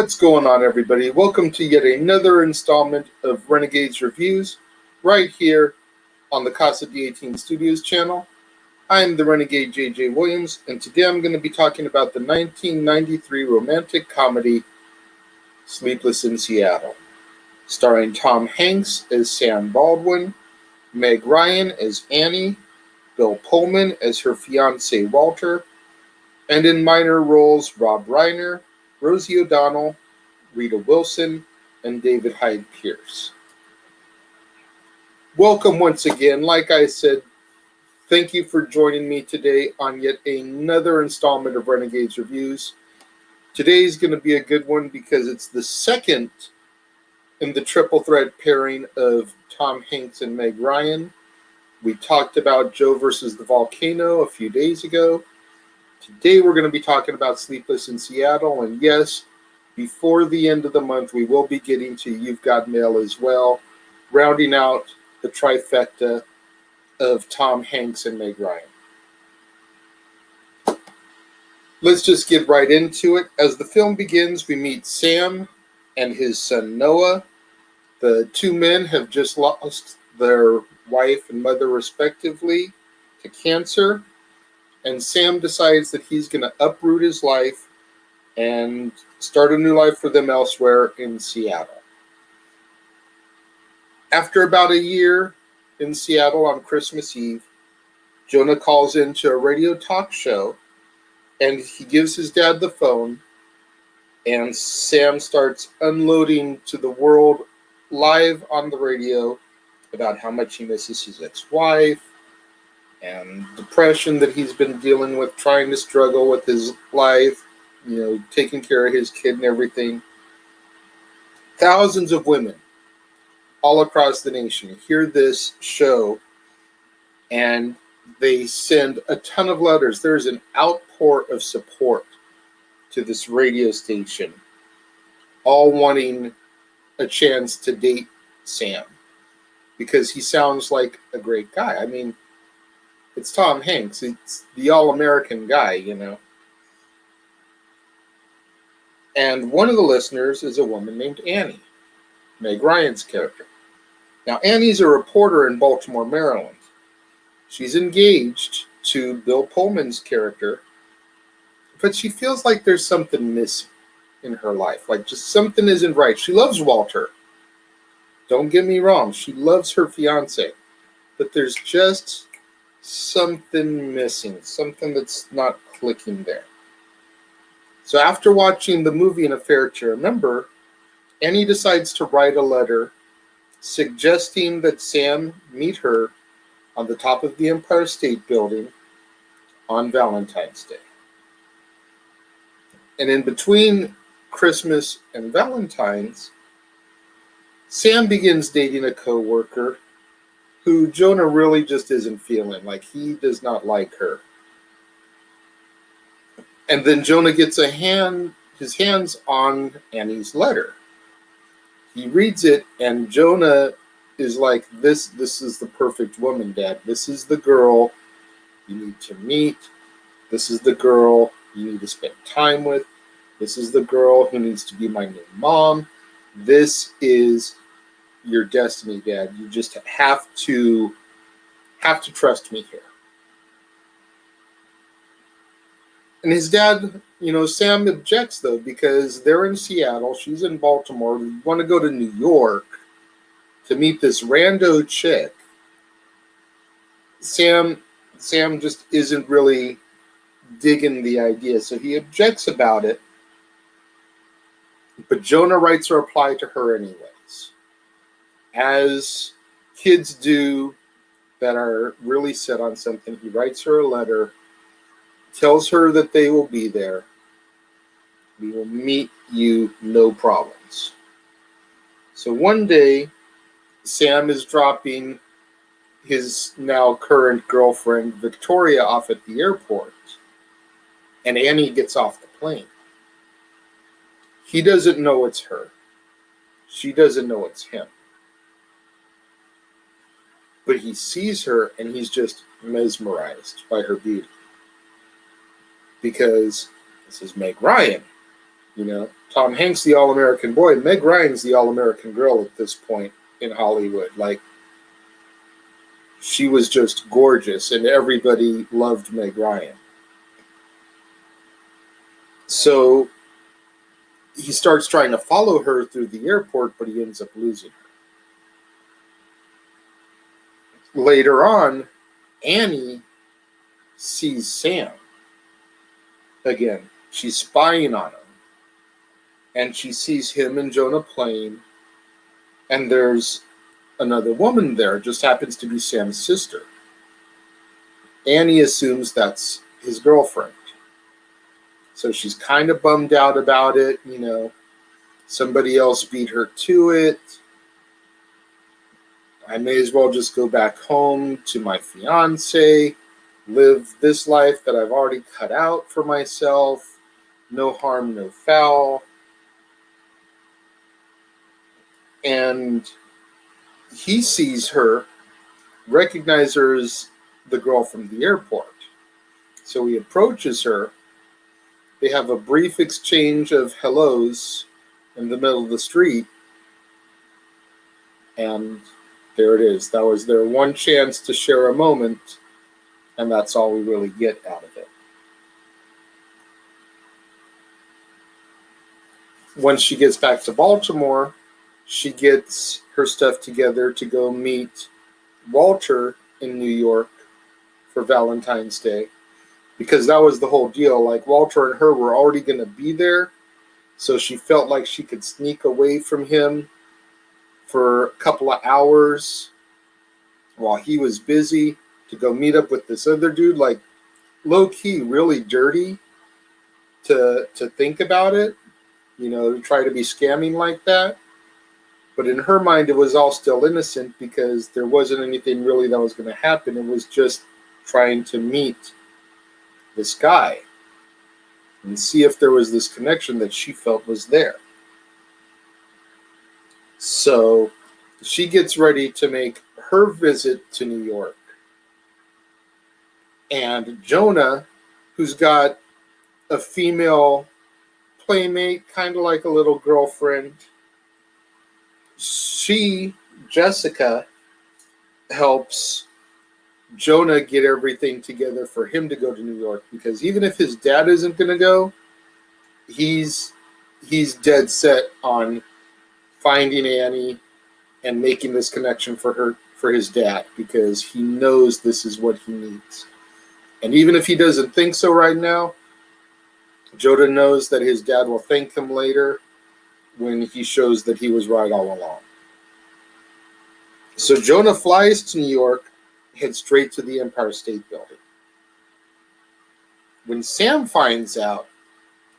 What's going on, everybody? Welcome to yet another installment of Renegades Reviews right here on the Casa D18 Studios channel. I'm the Renegade J.J. Williams, and today I'm going to be talking about the 1993 romantic comedy Sleepless in Seattle, starring Tom Hanks as Sam Baldwin, Meg Ryan as Annie, Bill Pullman as her fiancé Walter, and in minor roles Rob Reiner, Rosie O'Donnell, Rita Wilson, and David Hyde Pierce. Welcome once again. Like I said, thank you for joining me today on yet another installment of Renegades Reviews. Today's going to be a good one because it's the second in the triple threat pairing of Tom Hanks and Meg Ryan. We talked about Joe versus the Volcano a few days ago. Today we're going to be talking about Sleepless in Seattle, and yes, before the end of the month, we will be getting to You've Got Mail as well, rounding out the trifecta of Tom Hanks and Meg Ryan. Let's just get right into it. As the film begins, we meet Sam and his son Noah. The two men have just lost their wife and mother respectively to cancer, and Sam decides that he's going to uproot his life and start a new life for them elsewhere in Seattle. After about a year in Seattle on Christmas Eve, Jonah calls into a radio talk show and he gives his dad the phone, and Sam starts unloading to the world live on the radio about how much he misses his ex-wife and depression that he's been dealing with, trying to struggle with his life, taking care of his kid and everything. Thousands of women all across the nation hear this show and they send a ton of letters. There's an outpour of support to this radio station, all wanting a chance to date Sam because he sounds like a great guy. I mean, it's Tom Hanks. It's the all-American guy, And one of the listeners is a woman named Annie, Meg Ryan's character. Now, Annie's a reporter in Baltimore, Maryland. She's engaged to Bill Pullman's character, but she feels like there's something missing in her life. Like just something isn't right. She loves Walter. Don't get me wrong. She loves her fiancé. But there's just something missing. Something that's not clicking there. So after watching the movie An Affair to Remember, Annie decides to write a letter suggesting that Sam meet her on the top of the Empire State Building on Valentine's Day. And in between Christmas and Valentine's, Sam begins dating a co-worker who Jonah really just isn't feeling. Like, he does not like her. And then Jonah gets his hands on Annie's letter. He reads it, and Jonah is like, this is the perfect woman, Dad. This is the girl you need to meet. This is the girl you need to spend time with. This is the girl who needs to be my new mom. This is your destiny, Dad. You just have to trust me here. And his dad, Sam objects, though, because they're in Seattle. She's in Baltimore. We want to go to New York to meet this rando chick. Sam just isn't really digging the idea, so he objects about it. But Jonah writes a reply to her anyways. As kids do that are really set on something, he writes her a letter, tells her that they will be there. We will meet you, no problems. So one day, Sam is dropping his now current girlfriend, Victoria, off at the airport, and Annie gets off the plane. He doesn't know it's her. She doesn't know it's him. But he sees her, and he's just mesmerized by her beauty. Because this is Meg Ryan. Tom Hanks, the All-American boy. Meg Ryan's the All-American girl at this point in Hollywood. Like, she was just gorgeous, and everybody loved Meg Ryan. So he starts trying to follow her through the airport, but he ends up losing her. Later on, Annie sees Sam again. She's spying on him. And she sees him and Jonah playing. And there's another woman there. It just happens to be Sam's sister. Annie assumes that's his girlfriend. So she's kind of bummed out about it. Somebody else beat her to it. I may as well just go back home to my fiance, live this life that I've already cut out for myself. No harm, no foul. And he sees her, recognizes her as the girl from the airport. So he approaches her. They have a brief exchange of hellos in the middle of the street. And there it is. That was their one chance to share a moment. And that's all we really get out of it. Once she gets back to Baltimore, she gets her stuff together to go meet Walter in New York for Valentine's Day, because that was the whole deal. Like, Walter and her were already going to be there, so she felt like she could sneak away from him for a couple of hours while he was busy to go meet up with this other dude. Like, low-key, really dirty to think about it, to try to be scamming like that. But in her mind, it was all still innocent because there wasn't anything really that was going to happen. It was just trying to meet this guy and see if there was this connection that she felt was there. So she gets ready to make her visit to New York. And Jonah, who's got a female playmate, kind of like a little girlfriend, Jessica, helps Jonah get everything together for him to go to New York, because even if his dad isn't going to go, he's dead set on finding Annie and making this connection for his dad, because he knows this is what he needs. And even if he doesn't think so right now, Jonah knows that his dad will thank him later when he shows that he was right all along. So Jonah flies to New York, heads straight to the Empire State Building. When Sam finds out,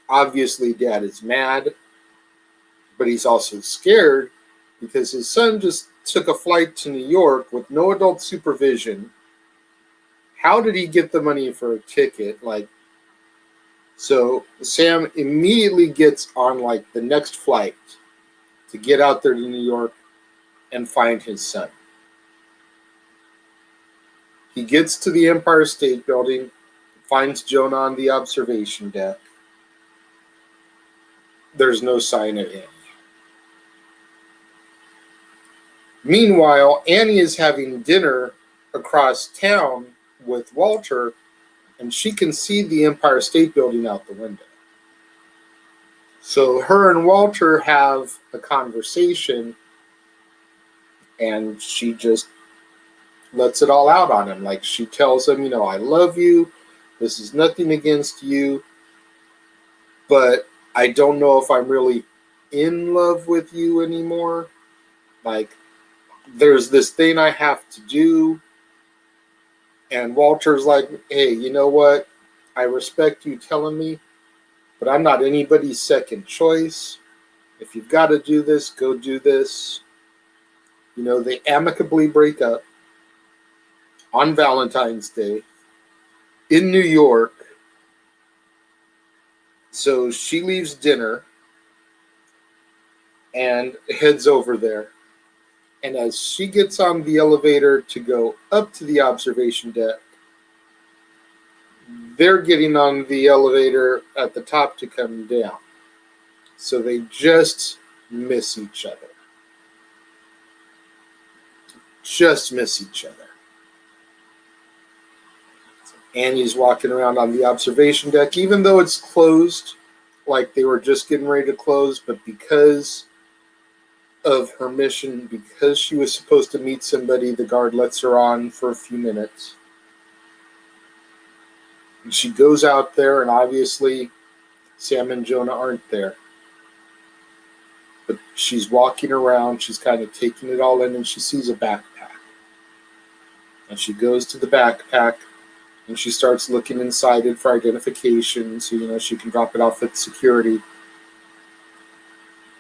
obviously Dad is mad, but he's also scared because his son just took a flight to New York with no adult supervision. How did he get the money for a ticket? So Sam immediately gets on the next flight to get out there to New York and find his son. He gets to the Empire State Building, finds Jonah on the observation deck. There's no sign of Annie. Meanwhile, Annie is having dinner across town with Walter, and she can see the Empire State Building out the window. So her and Walter have a conversation, and she just lets it all out on him. She tells him, I love you. This is nothing against you, but I don't know if I'm really in love with you anymore. There's this thing I have to do. And Walter's like, hey, you know what? I respect you telling me, but I'm not anybody's second choice. If you've got to do this, go do this. They amicably break up on Valentine's Day in New York. So she leaves dinner and heads over there. And as she gets on the elevator to go up to the observation deck, they're getting on the elevator at the top to come down. So they just miss each other. Just miss each other. Annie's walking around on the observation deck, even though it's closed, like they were just getting ready to close, but because of her mission, because she was supposed to meet somebody, the guard lets her on for a few minutes. And she goes out there, and obviously Sam and Jonah aren't there. But she's walking around, she's kind of taking it all in, and she sees a backpack. And she goes to the backpack, and she starts looking inside it for identification, so she can drop it off at security.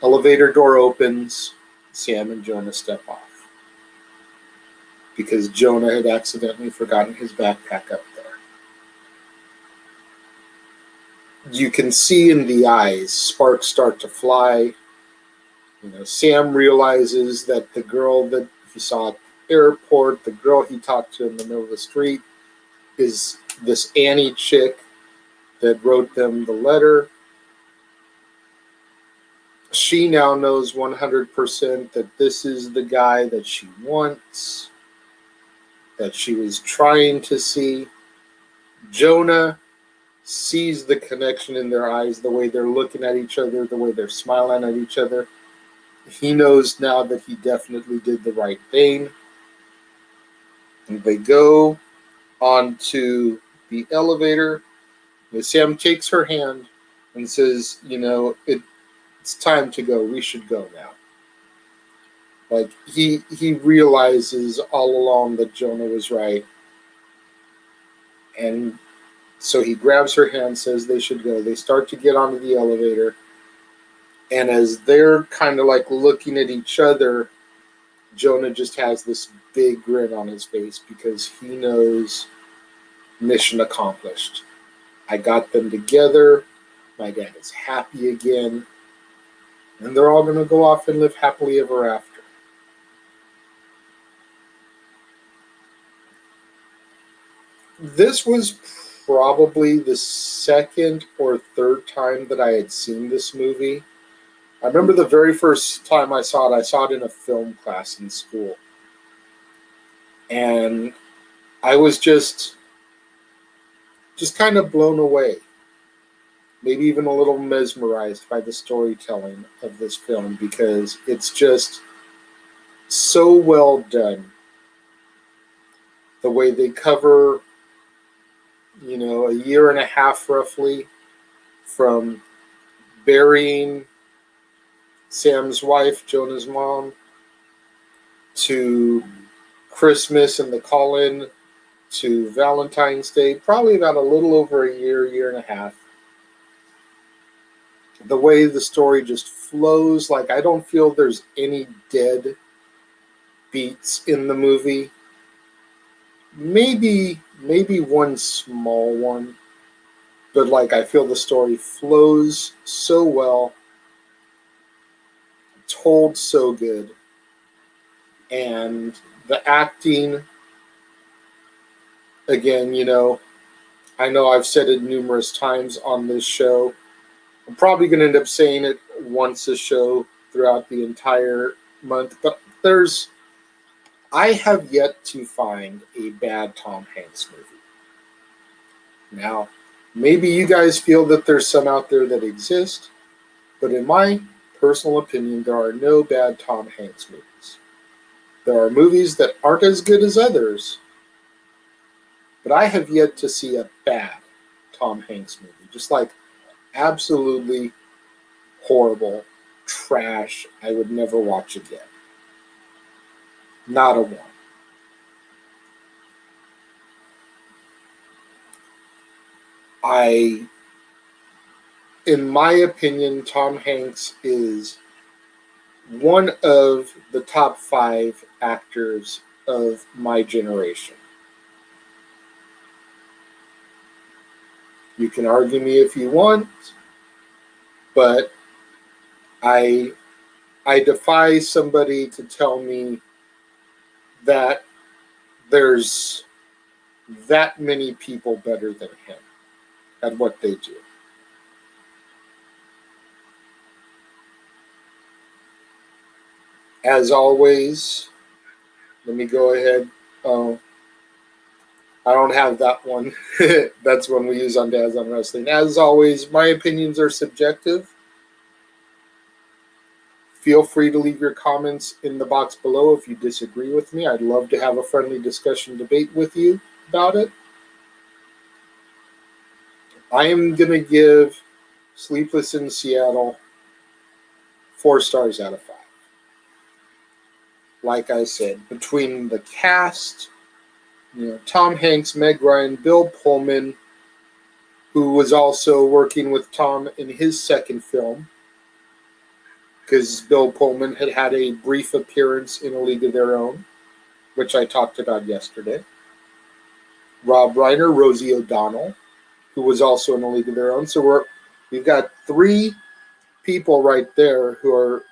Elevator door opens. Sam and Jonah step off because Jonah had accidentally forgotten his backpack up there. You can see in the eyes sparks start to fly. Sam realizes that the girl that he saw at the airport, the girl he talked to in the middle of the street, is this Annie chick that wrote them the letter. She now knows 100% that this is the guy that she wants, that she was trying to see. Jonah sees the connection in their eyes, the way they're looking at each other, the way they're smiling at each other. He knows now that he definitely did the right thing. And they go onto the elevator. Sam takes her hand and says, it's time to go. We should go now. Like he realizes all along that Jonah was right. And so he grabs her hand, says they should go. They start to get onto the elevator. And as they're kind of like looking at each other, Jonah just has this big grin on his face because he knows mission accomplished. I got them together. My dad is happy again. And they're all going to go off and live happily ever after. This was probably the second or third time that I had seen this movie. I remember the very first time I saw it in a film class in school. And I was just kind of blown away. Maybe even a little mesmerized by the storytelling of this film because it's just so well done. The way they cover, a year and a half roughly from burying Sam's wife, Jonah's mom, to Christmas and the call-in, to Valentine's Day, probably about a little over a year and a half. The way the story just flows, like I don't feel there's any dead beats in the movie. Maybe one small one, but like I feel the story flows so well, told so good, and the acting, again, I know I've said it numerous times on this show. I'm probably going to end up saying it once a show throughout the entire month, but I have yet to find a bad Tom Hanks movie. Now, maybe you guys feel that there's some out there that exist, but in my personal opinion, there are no bad Tom Hanks movies. There are movies that aren't as good as others, but I have yet to see a bad Tom Hanks movie. Just like absolutely horrible, trash, I would never watch again. Not a one. In my opinion, Tom Hanks is one of the top 5 actors of my generation. You can argue me if you want, but I defy somebody to tell me that there's that many people better than him at what they do. As always, let me go ahead. Oh, I don't have that one. That's one we use on Dads on Wrestling. As always, my opinions are subjective. Feel free to leave your comments in the box below if you disagree with me. I'd love to have a friendly discussion debate with you about it. I am going to give Sleepless in Seattle 4 stars out of 5. Like I said, between the cast, Tom Hanks, Meg Ryan, Bill Pullman, who was also working with Tom in his second film, because Bill Pullman had a brief appearance in A League of Their Own, which I talked about yesterday. Rob Reiner, Rosie O'Donnell, who was also in A League of Their Own. So we've got 3 people right there who are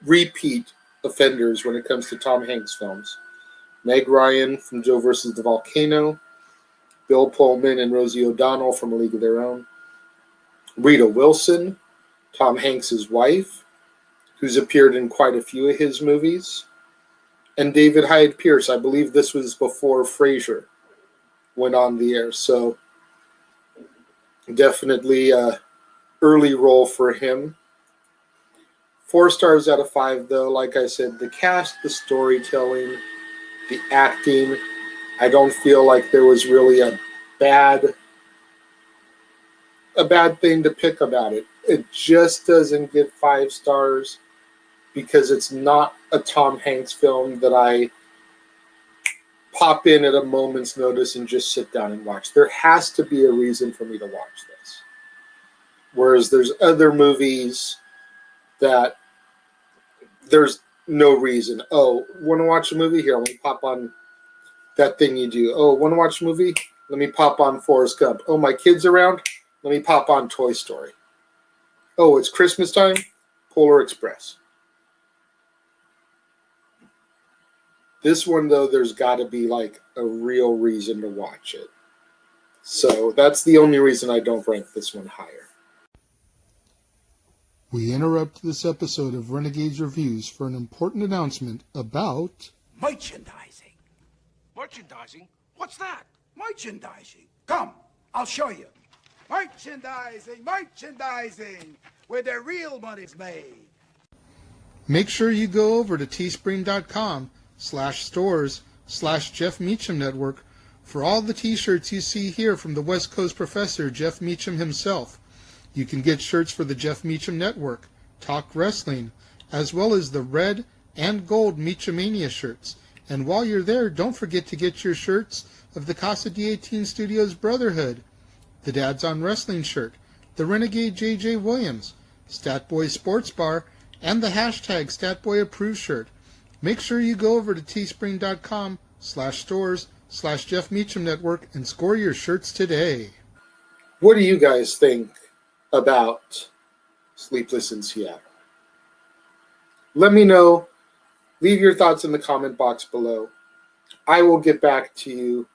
repeat offenders when it comes to Tom Hanks films. Meg Ryan from Joe versus the Volcano, Bill Pullman and Rosie O'Donnell from A League of Their Own, Rita Wilson, Tom Hanks' wife, who's appeared in quite a few of his movies, and David Hyde Pierce. I believe this was before Frasier went on the air, so definitely an early role for him. 4 stars out of 5, though. Like I said, the cast, the storytelling, the acting, I don't feel like there was really a bad thing to pick about it. It just doesn't get 5 stars because it's not a Tom Hanks film that I pop in at a moment's notice and just sit down and watch. There has to be a reason for me to watch this. Whereas there's other movies that there's no reason. Oh, want to watch a movie? Here, let me pop on that thing you do. Oh, want to watch a movie? Let me pop on Forrest Gump. Oh, my kid's around? Let me pop on Toy Story. Oh, it's Christmas time? Polar Express. This one, though, there's got to be like a real reason to watch it. So that's the only reason I don't rank this one higher. We interrupt this episode of Renegades Reviews for an important announcement about merchandising. Merchandising? What's that? Merchandising. Come, I'll show you. Merchandising, where the real money's made. Make sure you go over to teespring.com/stores/Jeff Meacham Network for all the t-shirts you see here from the West Coast professor, Jeff Meacham himself. You can get shirts for the Jeff Meacham Network, Talk Wrestling, as well as the red and gold Meachamania shirts. And while you're there, don't forget to get your shirts of the Casa D18 Studios Brotherhood, the Dads on Wrestling shirt, the Renegade JJ Williams, Statboy Sports Bar, and the hashtag StatBoyApproved shirt. Make sure you go over to teespring.com/stores/Jeff Meacham Network and score your shirts today. What do you guys think about Sleepless in Seattle? Let me know. Leave your thoughts in the comment box below. I will get back to you.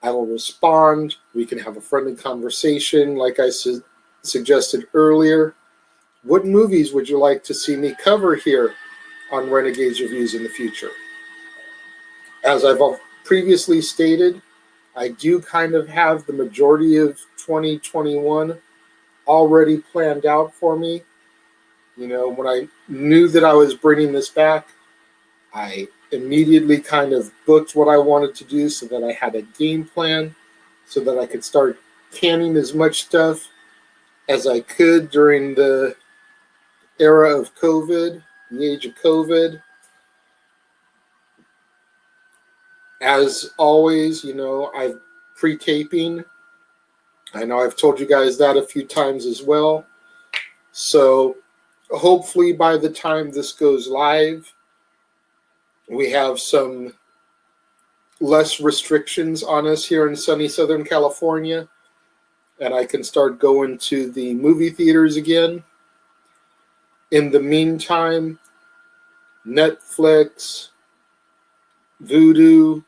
I will respond. We can have a friendly conversation like I suggested earlier. What movies would you like to see me cover here on Renegades Reviews in the future? As I've previously stated, I do kind of have the majority of 2021 already planned out for me. When I knew that I was bringing this back, I immediately kind of booked what I wanted to do so that I had a game plan so that I could start canning as much stuff as I could during the era of COVID, the age of COVID. As always, I've pre-taping. I know I've told you guys that a few times as well. So hopefully by the time this goes live, we have some less restrictions on us here in sunny Southern California, and I can start going to the movie theaters again. In the meantime, Netflix, Vudu,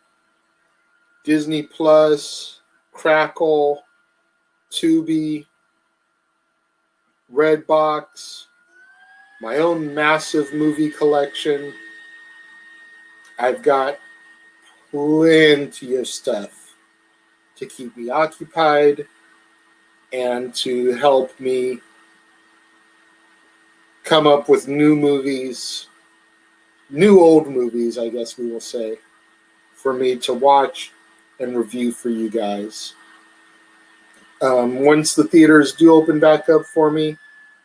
Disney Plus, Crackle, Tubi, Redbox, my own massive movie collection. I've got plenty of stuff to keep me occupied and to help me come up with new movies, new old movies, I guess we will say, for me to watch and review for you guys. Once the theaters do open back up for me,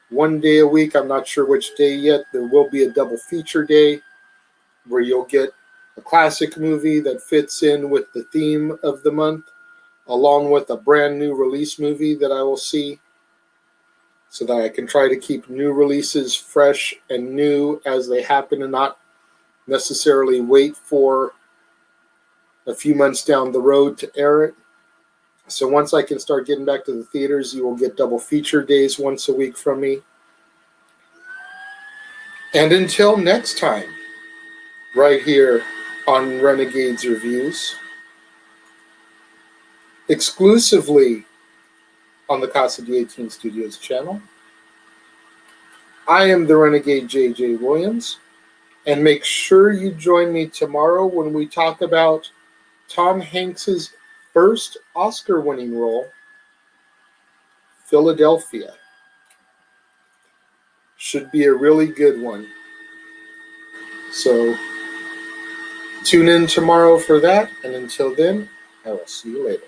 one day a week, I'm not sure which day yet, there will be a double feature day where you'll get a classic movie that fits in with the theme of the month, along with a brand new release movie that I will see, so that I can try to keep new releases fresh and new as they happen and not necessarily wait for a few months down the road to air it. So once I can start getting back to the theaters, you will get double feature days once a week from me. And until next time, right here on Renegades Reviews, exclusively on the Casa D18 Studios channel, I am the Renegade JJ Williams, and make sure you join me tomorrow when we talk about Tom Hanks's first Oscar-winning role, Philadelphia. Should be a really good one. So tune in tomorrow for that, and until then, I will see you later.